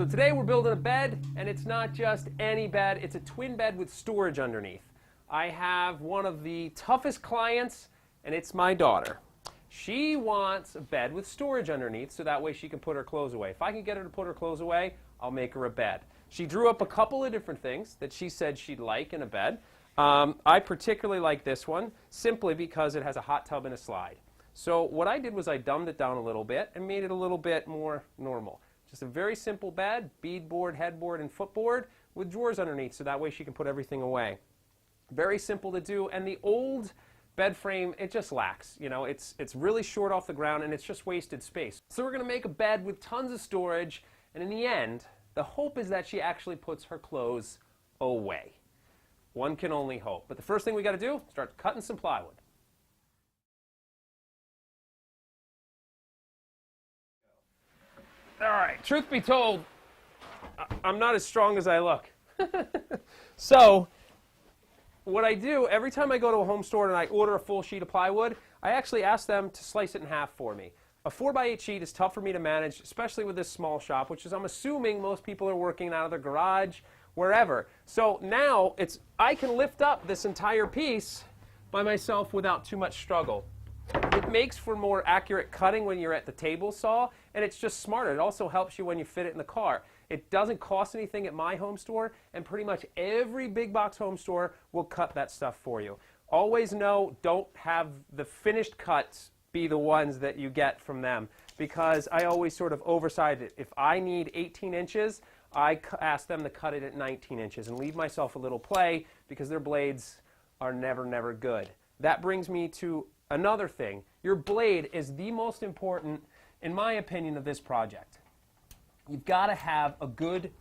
So today we're building a bed, and it's not just any bed, it's a twin bed with storage underneath. I have one of the toughest clients, and it's my daughter. She wants a bed with storage underneath so that way she can put her clothes away. If I can get her to put her clothes away, I'll make her a bed. She drew up a couple of different things that she said she'd like in a bed. I particularly like this one simply because it has a hot tub and a slide. So what I did was I dumbed it down a little bit and made it a little bit more normal. Just a very simple bed, beadboard, headboard, and footboard with drawers underneath so that way she can put everything away. Very simple to do, and the old bed frame, it just lacks. You know, it's really short off the ground and it's just wasted space. So we're going to make a bed with tons of storage, and in the end, the hope is that she actually puts her clothes away. One can only hope. But the first thing we got to do, start cutting some plywood. All right, truth be told, I'm not as strong as I look. So what I do, every time I go to a home store and I order a full sheet of plywood, I actually ask them to slice it in half for me. A 4x8 sheet is tough for me to manage, especially with this small shop, which is, I'm assuming, most people are working out of their garage, wherever. So now I can lift up this entire piece by myself without too much struggle. It makes for more accurate cutting when you're at the table saw, and it's just smarter. It also helps you when you fit it in the car. It doesn't cost anything at my home store, and pretty much every big box home store will cut that stuff for you. Always know, don't have the finished cuts be the ones that you get from them, because I always sort of oversize it. If I need 18 inches, I ask them to cut it at 19 inches and leave myself a little play, because their blades are never good. That brings me to another thing. Your blade is the most important, in my opinion, of this project. You've got to have a good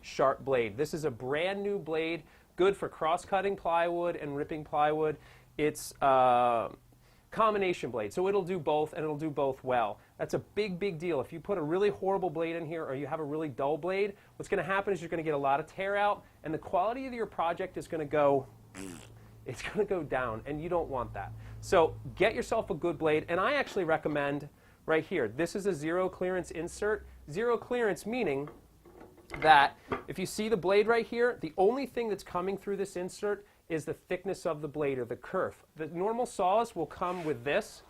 sharp blade. This is a brand new blade, good for cross-cutting plywood and ripping plywood. It's a combination blade, so it'll do both, and it'll do both well. That's a big deal. If you put a really horrible blade in here, or you have a really dull blade, what's going to happen is you're going to get a lot of tear out, and the quality of your project is going to go, it's going to go down, and you don't want that. So get yourself a good blade, and I actually recommend right here. This is a zero clearance insert. Zero clearance meaning that if you see the blade right here, the only thing that's coming through this insert is the thickness of the blade, or the kerf. The normal saws will come with this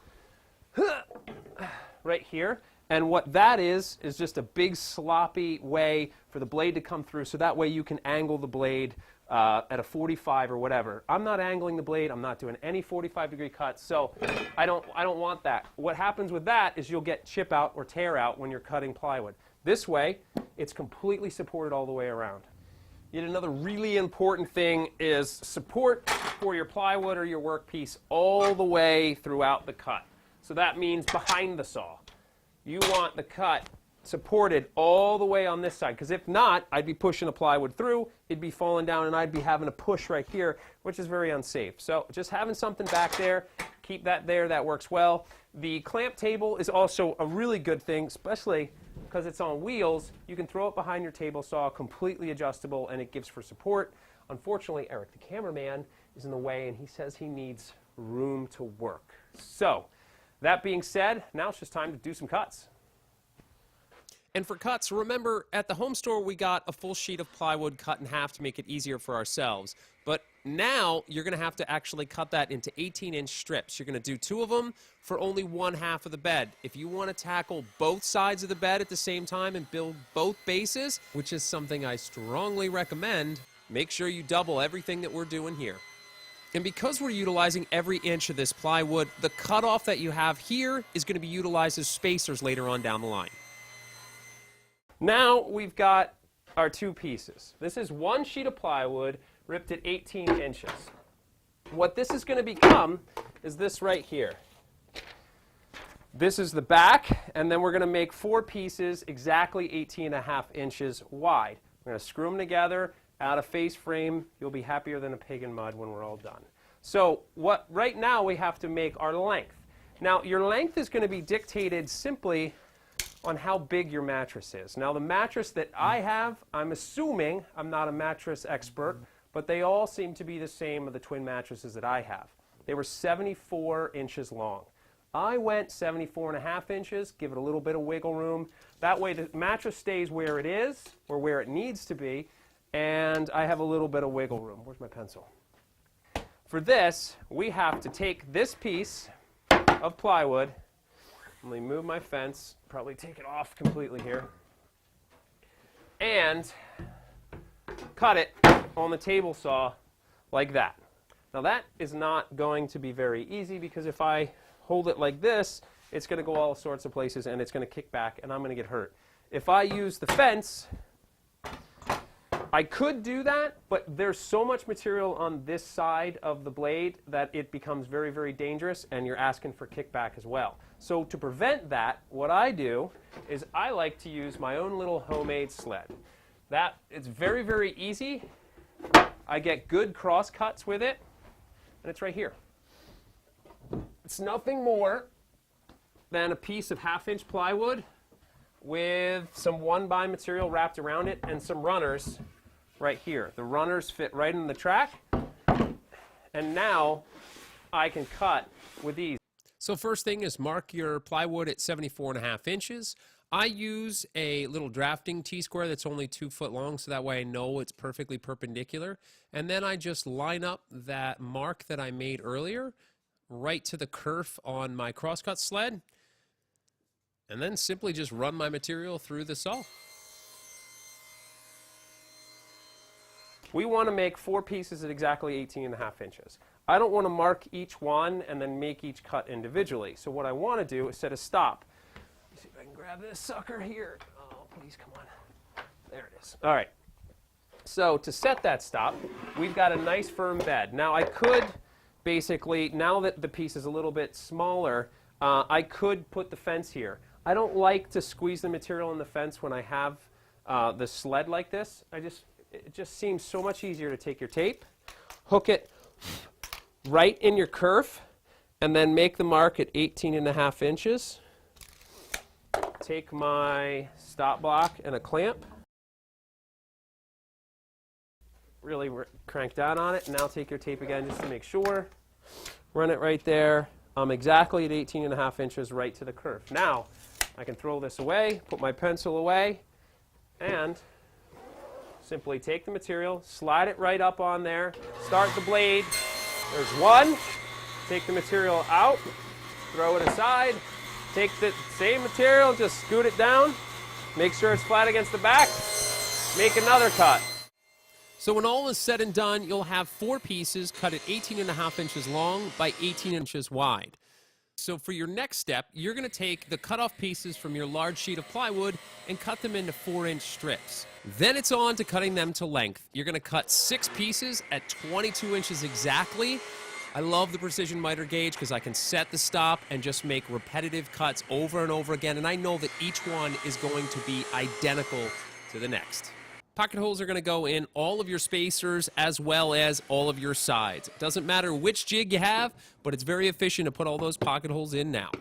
right here, and what that is just a big sloppy way for the blade to come through, so that way you can angle the blade at a 45 or whatever. I'm not angling the blade. I'm not doing any 45-degree cuts, so I don't want that. What happens with that is you'll get chip out or tear out when you're cutting plywood. This way, it's completely supported all the way around. Yet another really important thing is support for your plywood or your workpiece all the way throughout the cut. So that means behind the saw. You want the cut supported all the way on this side, because if not, I'd be pushing the plywood through, it'd be falling down, and I'd be having to push right here, which is very unsafe. So just having something back there, keep that there, that works well. The clamp table is also a really good thing, especially because it's on wheels. You can throw it behind your table saw, completely adjustable, and it gives for support. Unfortunately, Eric, the cameraman, is in the way, and he says he needs room to work. So that being said, now it's just time to do some cuts. And for cuts, remember, at the home store we got a full sheet of plywood cut in half to make it easier for ourselves. But now you're going to have to actually cut that into 18-inch strips. You're going to do 2 of them for only 1/2 of the bed. If you want to tackle both sides of the bed at the same time and build both bases, which is something I strongly recommend, make sure you double everything that we're doing here. And because we're utilizing every inch of this plywood, the cutoff that you have here is going to be utilized as spacers later on down the line. Now we've got our 2 pieces. This is 1 sheet of plywood ripped at 18 inches. What this is going to become is this right here. This is the back, and then we're going to make 4 pieces exactly 18.5 inches wide. We're going to screw them together, add a face frame. You'll be happier than a pig in mud when we're all done. So right now we have to make our length. Now your length is going to be dictated simply on how big your mattress is. Now the mattress that I have, I'm assuming, I'm not a mattress expert, but they all seem to be the same of the twin mattresses that I have. They were 74 inches long. I went 74.5 inches, give it a little bit of wiggle room. That way the mattress stays where it is, or where it needs to be, and I have a little bit of wiggle room. Where's my pencil? For this, we have to take this piece of plywood. Let me move my fence, probably take it off completely here, and cut it on the table saw like that. Now that is not going to be very easy, because if I hold it like this, it's going to go all sorts of places and it's going to kick back and I'm going to get hurt. If I use the fence, I could do that, but there's so much material on this side of the blade that it becomes very, very dangerous, and you're asking for kickback as well. So to prevent that, what I do is I like to use my own little homemade sled. It's very, very easy. I get good cross cuts with it, and it's right here. It's nothing more than a piece of 1/2-inch plywood with some 1x material wrapped around it and some runners right here. The runners fit right in the track, and now I can cut with ease. So first thing is mark your plywood at 74.5 inches. I use a little drafting T-square that's only 2 foot long, so that way I know it's perfectly perpendicular. And then I just line up that mark that I made earlier right to the kerf on my crosscut sled, and then simply just run my material through the saw. We want to make 4 pieces at exactly 18.5 inches. I don't want to mark each one and then make each cut individually. So what I want to do is set a stop. Let's see if I can grab this sucker here. Oh, please, come on. There it is. All right. So to set that stop, we've got a nice firm bed. Now I could basically, now that the piece is a little bit smaller, I could put the fence here. I don't like to squeeze the material in the fence when I have the sled like this. It just seems so much easier to take your tape, hook it right in your kerf, and then make the mark at 18.5 inches. Take my stop block and a clamp, really crank down on it, and now take your tape again just to make sure. Run it right there. I'm exactly at 18.5 inches right to the kerf. Now I can throw this away, put my pencil away, and simply take the material, slide it right up on there, start the blade. There's one. Take the material out, throw it aside, take the same material, just scoot it down, make sure it's flat against the back, make another cut. So when all is said and done, you'll have 4 pieces cut at 18.5 inches long by 18 inches wide. So for your next step, you're going to take the cut-off pieces from your large sheet of plywood and cut them into 4-inch strips. Then it's on to cutting them to length. You're going to cut 6 pieces at 22 inches exactly. I love the precision miter gauge because I can set the stop and just make repetitive cuts over and over again, and I know that each one is going to be identical to the next. Pocket holes are going to go in all of your spacers as well as all of your sides. It doesn't matter which jig you have, but it's very efficient to put all those pocket holes in now.